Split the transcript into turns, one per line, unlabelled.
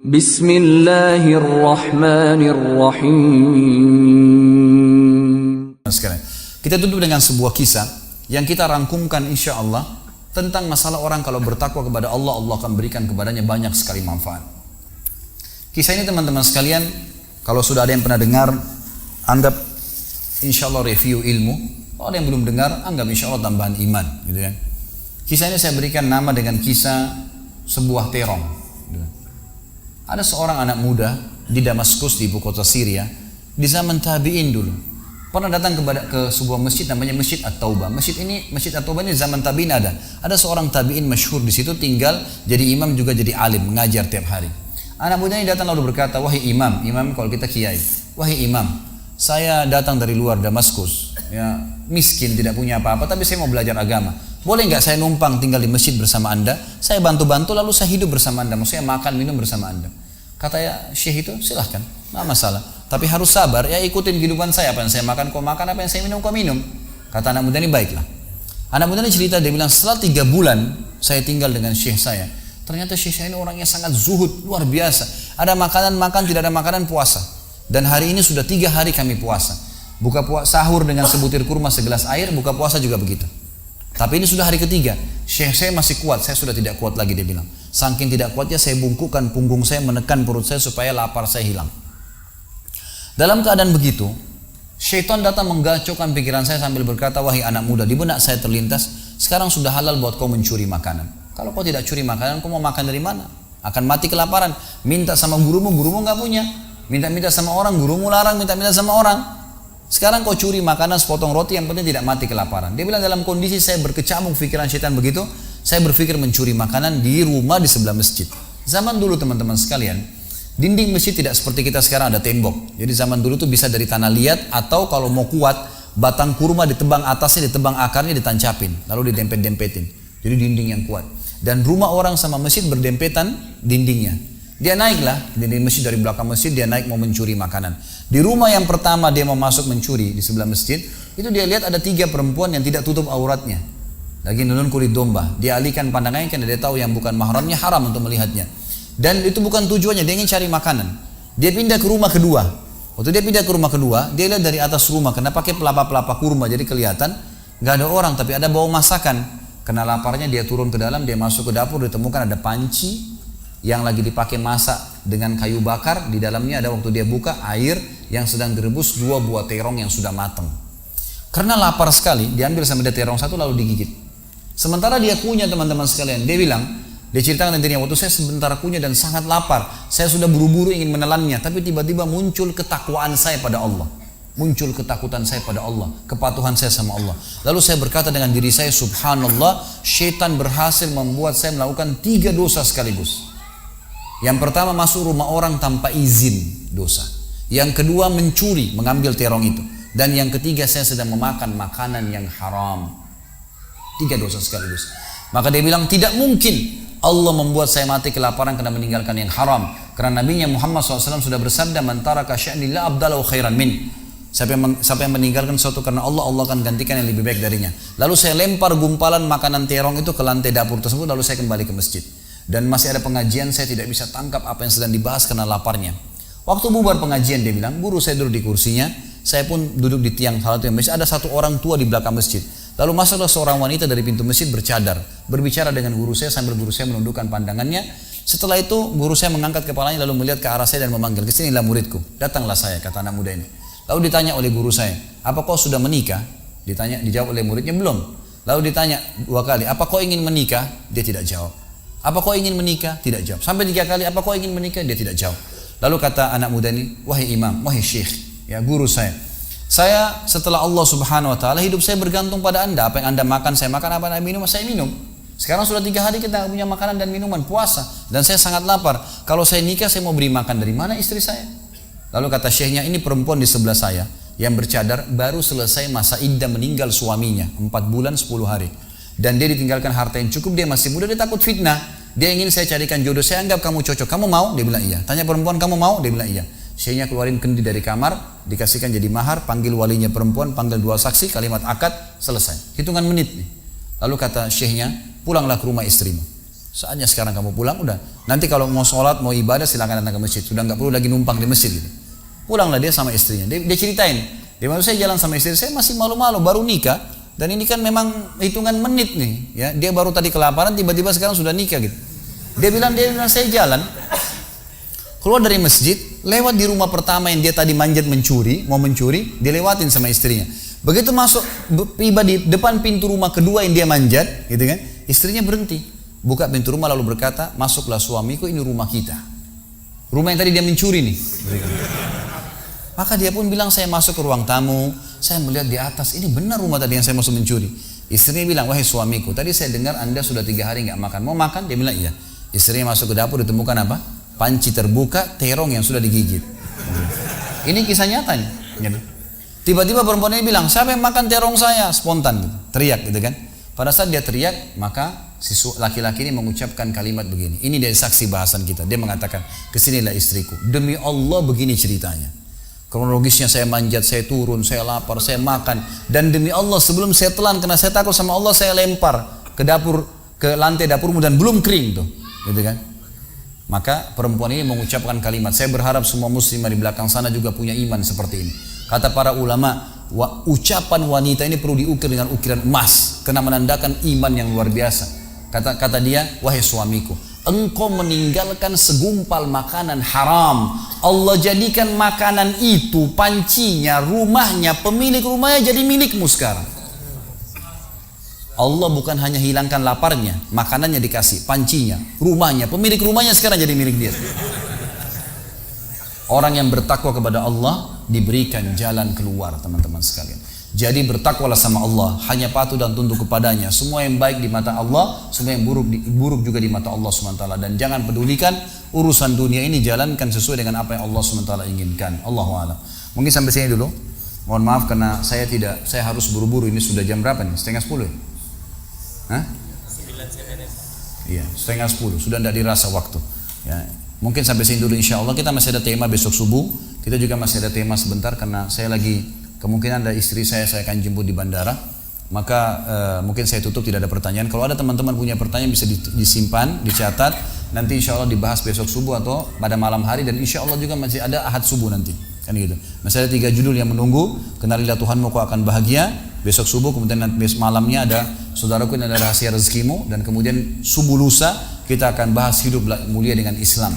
Bismillahirrahmanirrahim.
Sekarang kita tutup dengan sebuah kisah yang kita rangkumkan insya Allah tentang masalah orang kalau bertakwa kepada Allah, Allah akan berikan kepadanya banyak sekali manfaat. Kisah ini teman-teman sekalian, kalau sudah ada yang pernah dengar, anggap insya Allah review ilmu. Kalau ada yang belum dengar, anggap insya Allah tambahan iman, gitu kan. Kisah ini saya berikan nama dengan kisah sebuah terong. Ada seorang anak muda di Damaskus, di ibu kota Syria, di zaman tabi'in dulu. Pernah datang ke sebuah masjid namanya Masjid At-Taubah. Masjid At-Taubah ini zaman tabi'in ada. Ada seorang tabi'in masyhur di situ tinggal, jadi imam juga jadi alim, mengajar tiap hari. Anak muda ini datang lalu berkata, "Wahai imam," imam kalau kita kiai, "Wahai imam, saya datang dari luar Damaskus, ya, miskin, tidak punya apa-apa, tapi saya mau belajar agama. Boleh nggak saya numpang tinggal di masjid bersama anda? Saya bantu-bantu lalu saya hidup bersama anda, maksudnya makan minum bersama anda." Kata ya syekh itu, silahkan, nggak masalah. Tapi harus sabar, ya ikutin kehidupan saya, apa yang saya makan kau makan, apa yang saya minum kau minum. Kata anak muda ini, baiklah. Anak muda ini cerita, dia bilang setelah 3 bulan saya tinggal dengan syekh saya. Ternyata syekh saya ini orangnya sangat zuhud, luar biasa. Ada makanan makan, tidak ada makanan puasa. Dan hari ini sudah 3 hari kami puasa. Sahur dengan sebutir kurma segelas air, buka puasa juga begitu. Tapi ini sudah hari ketiga, syekh saya masih kuat, saya sudah tidak kuat lagi, dia bilang. Saking tidak kuatnya saya bungkukkan punggung saya, menekan perut saya supaya lapar saya hilang. Dalam keadaan begitu, syaitan datang menggacaukan pikiran saya sambil berkata, "Wahai anak muda," di benak saya terlintas, "sekarang sudah halal buat kau mencuri makanan. Kalau kau tidak curi makanan, kau mau makan dari mana? Akan mati kelaparan. Minta sama gurumu nggak punya. Minta-minta sama orang, gurumu larang, minta-minta sama orang. Sekarang kau curi makanan sepotong roti, yang penting tidak mati kelaparan." Dia bilang dalam kondisi saya berkecamuk pikiran syaitan begitu, saya berpikir mencuri makanan di rumah di sebelah masjid. Zaman dulu teman-teman sekalian, dinding masjid tidak seperti kita sekarang ada tembok. Jadi zaman dulu tuh bisa dari tanah liat, atau kalau mau kuat, batang kurma ditebang atasnya, ditebang akarnya, ditancapin, lalu didempet-dempetin. Jadi dinding yang kuat. Dan rumah orang sama masjid berdempetan dindingnya. Dia naiklah dinding masjid, dari belakang masjid dia naik mau mencuri makanan. Di rumah yang pertama dia mau masuk mencuri di sebelah masjid, itu dia lihat ada 3 perempuan yang tidak tutup auratnya, lagi nunun kulit domba. Dia alihkan pandangannya karena dia tahu yang bukan mahramnya haram untuk melihatnya. Dan itu bukan tujuannya, dia ingin cari makanan. Dia pindah ke rumah kedua. Waktu dia pindah ke rumah kedua, dia lihat dari atas rumah karena pakai pelapa-pelapa kurma, jadi kelihatan nggak ada orang, tapi ada bau masakan. Karena laparnya dia turun ke dalam, dia masuk ke dapur, ditemukan ada panci yang lagi dipakai masak dengan kayu bakar. Di dalamnya ada, waktu dia buka, air yang sedang direbus 2 buah terong yang sudah matang. Karena lapar sekali, diambil sama dia terong 1 lalu digigit. Sementara dia kunyah teman-teman sekalian, dia bilang, dia ceritakan nantinya, waktu saya sebentar kunyah dan sangat lapar, saya sudah buru-buru ingin menelannya, tapi tiba-tiba muncul ketakwaan saya pada Allah. Muncul ketakutan saya pada Allah, kepatuhan saya sama Allah. Lalu saya berkata dengan diri saya, subhanallah, syaitan berhasil membuat saya melakukan 3 dosa sekaligus. Yang pertama, masuk rumah orang tanpa izin, dosa. Yang kedua, mencuri, mengambil terong itu. Dan yang ketiga, saya sedang memakan makanan yang haram. 3 dosa sekaligus. Maka dia bilang, tidak mungkin Allah membuat saya mati kelaparan karena meninggalkan yang haram. Karena Nabi Muhammad SAW sudah bersabda, "Man taraka sya'ni la abdalahu khairan min." Siapa yang meninggalkan sesuatu karena Allah, Allah akan gantikan yang lebih baik darinya. Lalu saya lempar gumpalan makanan terong itu ke lantai dapur tersebut, lalu saya kembali ke masjid. Dan masih ada pengajian, saya tidak bisa tangkap apa yang sedang dibahas karena laparnya. Waktu bubar pengajian, dia bilang, guru saya duduk di kursinya, saya pun duduk di tiang salah satu masjid. Ada 1 orang tua di belakang masjid. Lalu masuklah seorang wanita dari pintu masjid bercadar, berbicara dengan guru saya sambil guru saya menundukkan pandangannya. Setelah itu guru saya mengangkat kepalanya lalu melihat ke arah saya dan memanggil, "Kesinilah muridku." Datanglah saya, kata anak muda ini. Lalu ditanya oleh guru saya, "Apa kau sudah menikah?" Dijawab oleh muridnya, "Belum." Lalu ditanya 2 kali, "Apa kau ingin menikah?" Dia tidak jawab. "Apa kau ingin menikah?" Tidak jawab. Sampai 3 kali, "Apa kau ingin menikah?" Dia tidak jawab. Lalu kata anak muda ini, "Wahai imam, wahai syekh, ya guru saya setelah Allah subhanahu wa ta'ala, hidup saya bergantung pada anda. Apa yang anda makan, saya makan. Apa yang anda minum, saya minum. Sekarang sudah 3 hari kita punya makanan dan minuman, puasa. Dan saya sangat lapar. Kalau saya nikah, saya mau beri makan dari mana istri saya?" Lalu kata syekhnya, "Ini perempuan di sebelah saya yang bercadar, baru selesai masa iddah meninggal suaminya, 4 bulan 10 hari. Dan dia ditinggalkan harta yang cukup, dia masih muda, dia takut fitnah. Dia ingin saya carikan jodoh, saya anggap kamu cocok. Kamu mau?" Dia bilang iya. Tanya perempuan, "Kamu mau?" Dia bilang iya. Syekhnya keluarin kendi dari kamar, dikasihkan jadi mahar, panggil walinya perempuan, panggil 2 saksi, kalimat akad, selesai. Hitungan menit nih. Lalu kata syekhnya, "Pulanglah ke rumah istrimu." Saatnya sekarang kamu pulang, udah. Nanti kalau mau sholat, mau ibadah, silakan datang ke masjid. Sudah nggak perlu lagi numpang di masjid gitu. Pulanglah dia sama istrinya. Dia ceritain, dia maksud saya jalan sama istri, saya masih malu-malu, baru nikah. Dan ini kan memang hitungan menit nih. Ya, dia baru tadi kelaparan, tiba-tiba sekarang sudah nikah gitu. Dia bilang saya jalan, keluar dari masjid, lewat di rumah pertama yang dia tadi manjat mencuri, mau mencuri, dilewatin sama istrinya. Begitu masuk, tiba di depan pintu rumah kedua yang dia manjat, gitu kan, istrinya berhenti, buka pintu rumah lalu berkata, masuklah suamiku, ini rumah kita. Rumah yang tadi dia mencuri nih. Maka dia pun bilang, saya masuk ke ruang tamu, saya melihat di atas, ini benar rumah tadi yang saya masuk mencuri. Istrinya bilang, wahai suamiku, tadi saya dengar Anda sudah 3 hari nggak makan, mau makan? Dia bilang, iya. Istrinya masuk ke dapur, ditemukan apa? Panci terbuka, terong yang sudah digigit. Ini kisah nyatanya. Tiba-tiba perempuan ini bilang, siapa yang makan terong saya? Spontan gitu, teriak gitu kan. Pada saat dia teriak, maka si laki-laki ini mengucapkan kalimat begini. Ini dari saksi bahasan kita. Dia mengatakan, kesinilah istriku. Demi Allah begini ceritanya. Kronologisnya saya manjat, saya turun, saya lapar, saya makan. Dan demi Allah sebelum saya telan, karena saya takut sama Allah, saya lempar ke dapur, ke lantai dapurmu dan belum kering tuh. Gitu kan. Maka perempuan ini mengucapkan kalimat, saya berharap semua muslimah di belakang sana juga punya iman seperti ini. Kata para ulama, ucapan wanita ini perlu diukir dengan ukiran emas, karena menandakan iman yang luar biasa. Kata dia, wahai suamiku, engkau meninggalkan segumpal makanan haram. Allah jadikan makanan itu, pancinya, rumahnya, pemilik rumahnya jadi milikmu sekarang. Allah bukan hanya hilangkan laparnya, makanannya dikasih, pancinya, rumahnya, pemilik rumahnya sekarang jadi milik dia. Orang yang bertakwa kepada Allah diberikan jalan keluar, teman-teman sekalian. Jadi bertakwalah sama Allah, hanya patuh dan tunduk kepadanya. Semua yang baik di mata Allah, semua yang buruk juga di mata Allah SWT. Dan jangan pedulikan urusan dunia ini, jalankan sesuai dengan apa yang Allah SWT inginkan. Allahu a'lam. Mungkin sampai sini dulu. Mohon maaf karena saya harus buru-buru. Ini sudah jam berapa nih? 9:30 ya? Hah? 9 Iya, 9:30. Sudah tidak dirasa waktu. Ya. Mungkin sampai sini dulu insya Allah. Kita masih ada tema besok subuh. Kita juga masih ada tema sebentar karena saya lagi kemungkinan ada istri saya akan jemput di bandara. Maka mungkin saya tutup, tidak ada pertanyaan. Kalau ada teman-teman punya pertanyaan bisa disimpan, dicatat. Nanti insya Allah dibahas besok subuh atau pada malam hari. Dan insya Allah juga masih ada ahad subuh nanti. Kan gitu. Masih ada 3 judul yang menunggu. Kenalilah Tuhanmu kau akan bahagia. Besok subuh, kemudian nanti malamnya ada saudaraku, ini ada rahasia rezekimu. Dan kemudian subuh lusa kita akan bahas hidup mulia dengan Islam.